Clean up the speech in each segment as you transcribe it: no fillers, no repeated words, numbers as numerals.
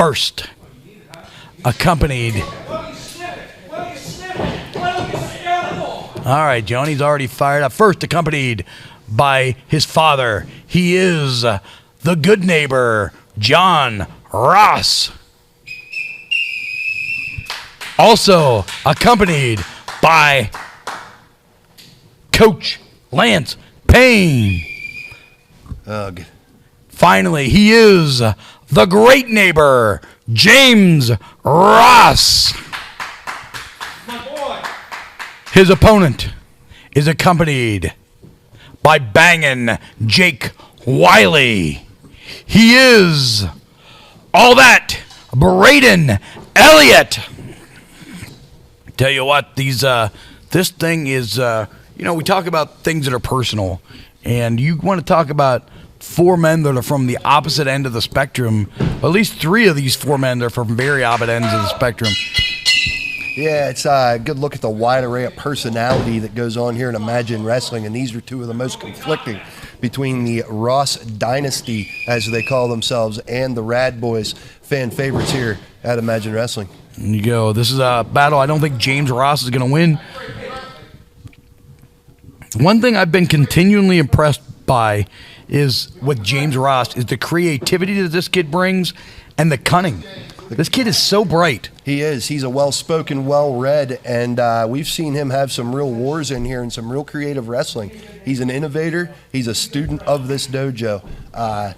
first, accompanied. All right, Joni's already fired up. First, accompanied by his father. He is the good neighbor, John Ross. Also accompanied by Coach Lance Payne. Ugh. Finally, he is the great neighbor, James Ross. My boy. His opponent is accompanied by bangin' Jake Wiley. He is all that Braden Elliott. Tell you what, this thing is, we talk about things that are personal, and you want to talk about four men that are from the opposite end of the spectrum. At least three of these four men are from very opposite ends of the spectrum. Yeah, it's a good look at the wide array of personality that goes on here in Imagine Wrestling, and these are two of the most conflicting between the Ross Dynasty, as they call themselves, and the Rad Boys, fan favorites here at Imagine Wrestling. There you go. This is a battle I don't think James Ross is going to win. One thing I've been continually impressed by is with James Ross is the creativity that this kid brings and the cunning. This kid is so bright. He is. He's a well-spoken, well-read, and we've seen him have some real wars in here and some real creative wrestling. He's an innovator. He's a student of this dojo. I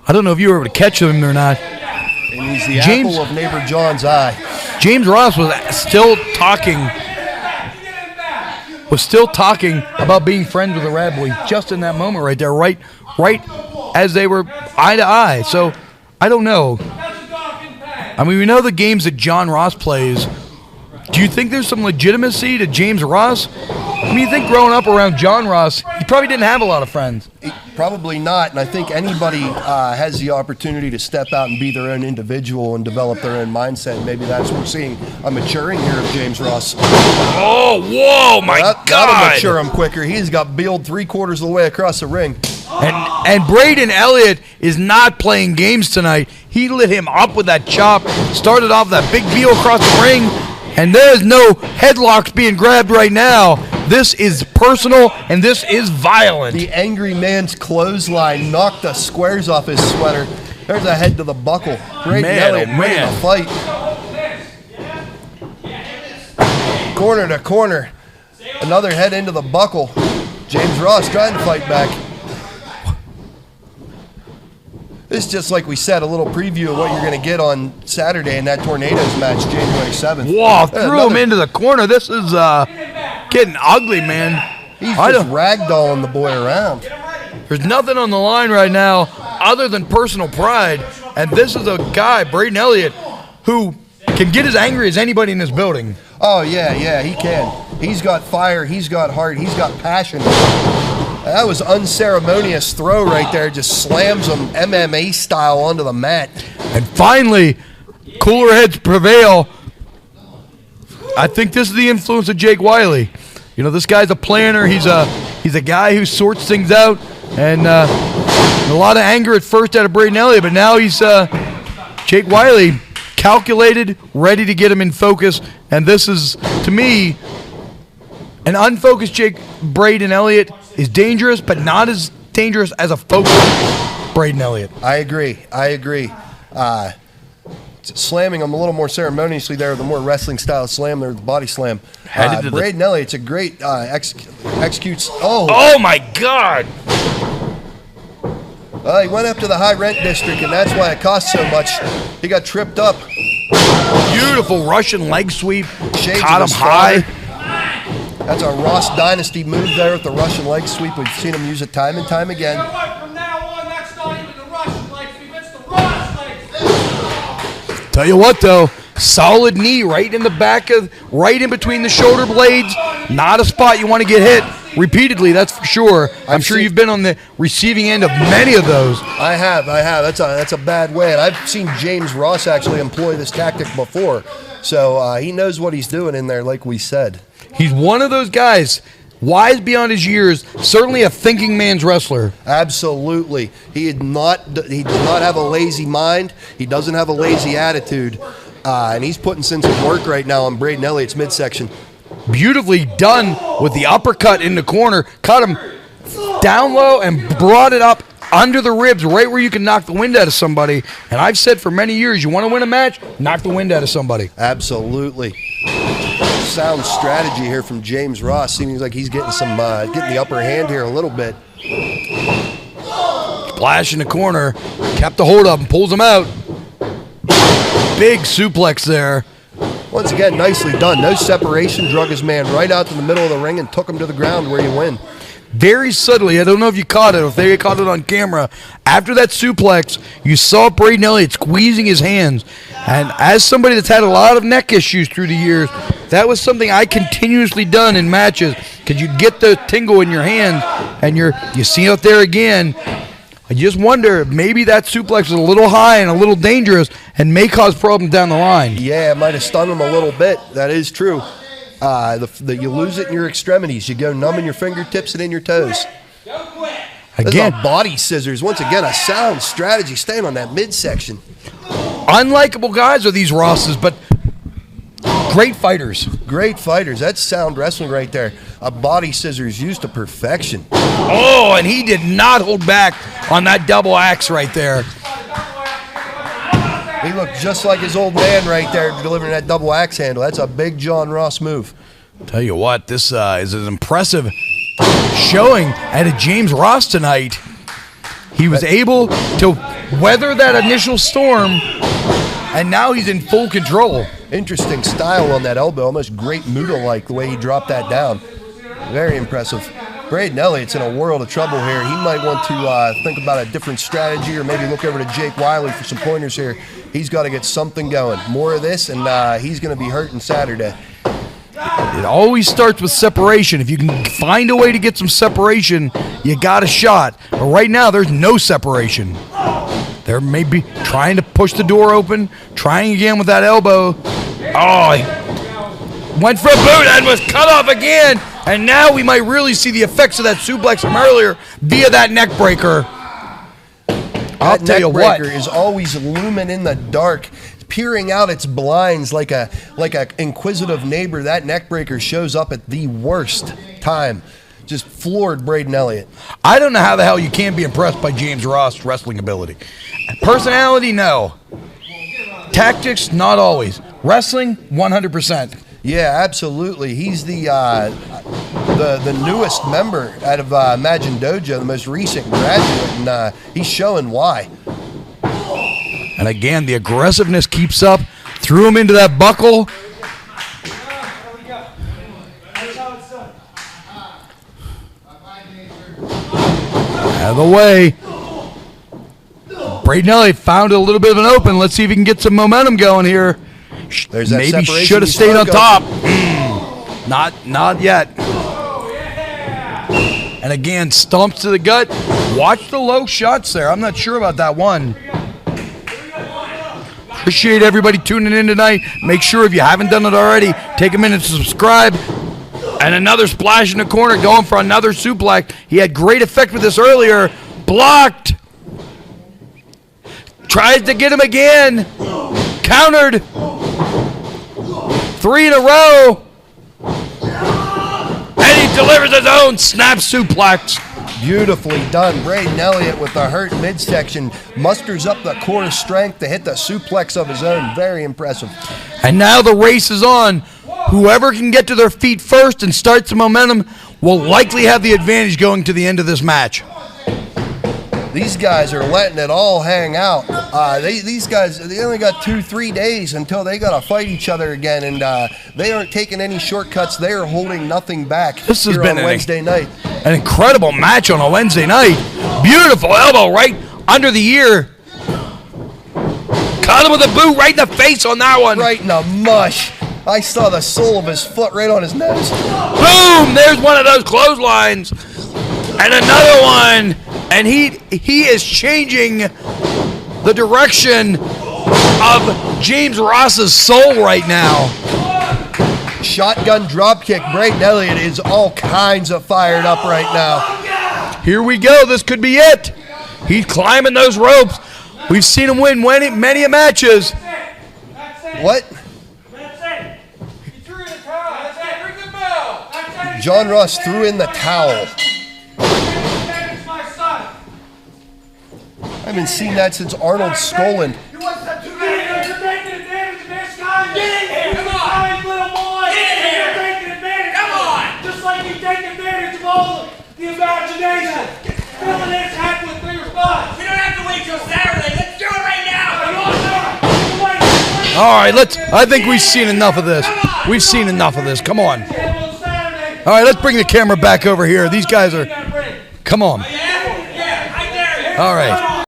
don't know if you were able to catch him or not. And he's the apple of neighbor John's eye. James Ross was still talking about being friends with the Rad Boy just in that moment right there, right as they were eye to eye. So I don't know. I mean, we know the games that John Ross plays. Do you think there's some legitimacy to James Ross? I mean, you think growing up around John Ross, he probably didn't have a lot of friends. Probably not, and I think anybody has the opportunity to step out and be their own individual and develop their own mindset. Maybe that's what we're seeing a maturing here of James Ross. Oh, whoa, my God. That'll mature him quicker. He's got build 3/4 of the way across the ring. And Braden Elliott is not playing games tonight. He lit him up with that chop, started off that big deal across the ring, and there's no headlocks being grabbed right now. This is personal, and this is violent. The angry man's clothesline knocked the squares off his sweater. There's a head to the buckle. Braden Elliott winning the fight. Corner to corner. Another head into the buckle. James Ross trying to fight back. This is just like we said, a little preview of what you're going to get on Saturday in that Tornadoes match, January 7th. Whoa, threw him into the corner. This is getting ugly, man. He's just ragdolling the boy around. There's nothing on the line right now other than personal pride, and this is a guy, Braden Elliott, who can get as angry as anybody in this building. Oh, yeah, he can. He's got fire, he's got heart, he's got passion. That was unceremonious throw right there. Just slams him MMA style onto the mat. And finally, cooler heads prevail. I think this is the influence of Jake Wiley. You know, this guy's a planner. He's a guy who sorts things out. And a lot of anger at first out of Braden Elliott, but now he's Jake Wiley, calculated, ready to get him in focus. And this is, to me, an unfocused Braden Elliott is dangerous, but not as dangerous as a focused Braden Elliott. I agree. Slamming him a little more ceremoniously there, the more wrestling style slam there, the body slam. Braden Elliott's a great executes. Oh my God! He went up to the high rent district, and that's why it cost so much. He got tripped up. Beautiful Russian leg sweep. Shades caught him high. That's a Ross Dynasty move there with the Russian leg sweep. We've seen him use it time and time again. From now on, that's not even the Russian leg sweep, it's the Ross leg sweep. Tell you what, though, solid knee right in the back right in between the shoulder blades. Not a spot you want to get hit repeatedly, that's for sure. I'm sure you've been on the receiving end of many of those. I have. That's a bad way. And I've seen James Ross actually employ this tactic before. So he knows what he's doing in there, like we said. He's one of those guys wise beyond his years, certainly a thinking man's wrestler. Absolutely. He does not have a lazy mind. He doesn't have a lazy attitude. And he's putting in some work right now on Braden Elliott's midsection. Beautifully done with the uppercut in the corner. Cut him down low and brought it up under the ribs, right where you can knock the wind out of somebody. And I've said for many years, you want to win a match, knock the wind out of somebody. Absolutely. Sound strategy here from James Ross. Seems like he's getting getting the upper hand here a little bit. Splash in the corner, kept the hold up and pulls him out. Big suplex there. Once again, nicely done. No separation. Drug his man right out to the middle of the ring and took him to the ground where you win. Very subtly, I don't know if you caught it, or if they caught it on camera. After that suplex, you saw Braden Elliott squeezing his hands. And as somebody that's had a lot of neck issues through the years, that was something I continuously done in matches, because you'd get the tingle in your hand, and you see it there again. I just wonder if maybe that suplex is a little high and a little dangerous and may cause problems down the line. Yeah, it might have stunned him a little bit. That is true. You lose it in your extremities. You go numb in your fingertips and in your toes. Again, body scissors. Once again, a sound strategy staying on that midsection. Unlikable guys are these Rosses, but great fighters. Great fighters. That's sound wrestling right there. A body scissors used to perfection. Oh, and he did not hold back on that double axe right there. He looked just like his old man right there delivering that double axe handle. That's a big John Ross move. Tell you what, this is an impressive showing out of James Ross tonight. He was able to weather that initial storm, and now he's in full control. Interesting style on that elbow, almost Great Muta-like the way he dropped that down. Very impressive. Braden Elliott's in a world of trouble here. He might want to think about a different strategy, or maybe look over to Jake Wiley for some pointers here. He's got to get something going. More of this, and he's going to be hurting Saturday. It always starts with separation. If you can find a way to get some separation, you got a shot. But right now, there's no separation. They're maybe trying to push the door open, trying again with that elbow. Oh, he went for a boot and was cut off again. And now we might really see the effects of that suplex from earlier via that neck breaker. I'll tell you what. That neck breaker is always looming in the dark, peering out its blinds like a inquisitive neighbor. That neck breaker shows up at the worst time. Just floored Braden Elliott. I don't know how the hell you can't be impressed by James Ross' wrestling ability. Personality, no. Tactics, not always. Wrestling, 100%. Yeah, absolutely. He's the newest member out of Imagine Dojo, the most recent graduate, and he's showing why. And again, the aggressiveness keeps up. Threw him into that buckle. Out of the way. Braden Elliott found a little bit of an open. Let's see if he can get some momentum going here. There's that maybe separation should have stayed on top. Of. Not yet. And again, stomps to the gut. Watch the low shots there. I'm not sure about that one. Appreciate everybody tuning in tonight. Make sure if you haven't done it already, take a minute to subscribe. And another splash in the corner, going for another suplex. He had great effect with this earlier. Blocked. Tries to get him again. Countered. 3 in a row. And he delivers his own snap suplex. Beautifully done. Braden Elliott with the hurt midsection musters up the core strength to hit the suplex of his own. Very impressive. And now the race is on. Whoever can get to their feet first and start some momentum will likely have the advantage going to the end of this match. These guys are letting it all hang out. These guys, they only got 2-3 days until they got to fight each other again, and they aren't taking any shortcuts. They are holding nothing back. This has been on Wednesday night. An incredible match on a Wednesday night. Beautiful elbow right under the ear. Caught him with a boot right in the face on that one. Right in the mush. I saw the sole of his foot right on his nose. Boom! There's one of those clotheslines. And another one. And he is changing the direction of James Ross's soul right now. shotgun drop kick. Braden Elliott is all kinds of fired up right now. Here we go. This could be it. He's climbing those ropes. We've seen him win many matches. That's it. What? That's it. You threw in the towel. That's it. Ring the bell. That's it. John Ross threw in the towel. That's my son. I haven't seen that since Arnold Skoland. You want that too? You're taking advantage of this guy. Get in here. Come on. Kind little boy. Get in here. You're taking advantage. Come on. Just like you take advantage of all the imagination. Filling his head with bigger spots. We don't have to wait till Saturday. Let's do it right now. All right, I think we've seen enough of this. We've seen enough of this. Come on. All right, let's bring the camera back over here. These guys are. Come on. All right.